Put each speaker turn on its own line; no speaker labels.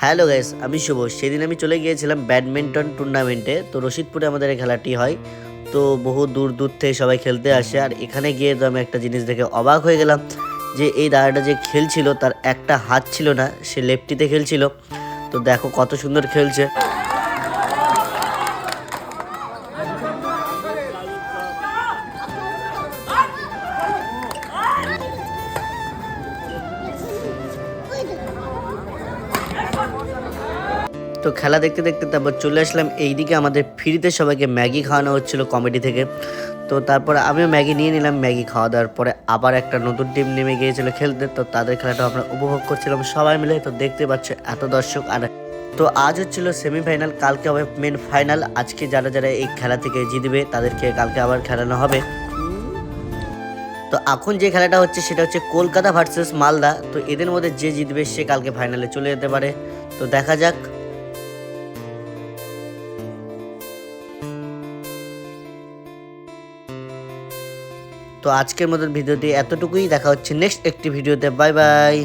Hello guys, আমি শুভ। সেদিন আমি চলে গিয়েছিলাম ব্যাডমিন্টন টুর্নামেন্টে। তো রশিদপুরে আমাদের এই খেলাটি হয়। তো বহু দূর দূর থেকে সবাই খেলতে আসে। আর এখানে গিয়ে তো আমি একটা জিনিস দেখে অবাক হয়ে গেলাম যে এই দাদাটা যে খেলছিল তার একটা হাত ছিল না, সে লেফটিতে খেলছিল। তো দেখো কত সুন্দর খেলছে। তো খেলা দেখতে দেখতে তারপর চলে আসলাম এইদিকে, আমাদের ফ্রিতে সবাইকে ম্যাগি খাওয়ানো হচ্ছিল কমিটি থেকে। তো তারপরে আমিও ম্যাগি নিয়ে নিলাম। ম্যাগি খাওয়া দাওয়ার পরে আবার একটা নতুন টিম নেমে গিয়েছিল খেলতে। তো তাদের খেলাটা আমরা উপভোগ করছিলাম সবাই মিলে। তো দেখতে পাচ্ছ এত দর্শক। আর তো আজ হচ্ছিল সেমিফাইনাল, কালকে হবে মেন ফাইনাল। আজকে যারা যারা এই খেলা থেকে জিতবে তাদেরকে কালকে আবার খেলানো হবে। তো এখন যে খেলাটা হচ্ছে সেটা হচ্ছে কলকাতা ভার্সেস মালদা। তো এদের মধ্যে যে জিতবে সে কালকে ফাইনালে চলে যেতে পারে। তো দেখা যাক। তো আজকের মতন ভিডিওটি এতটুকুই। দেখা হচ্ছে নেক্সট একটি ভিডিওতে। Bye bye.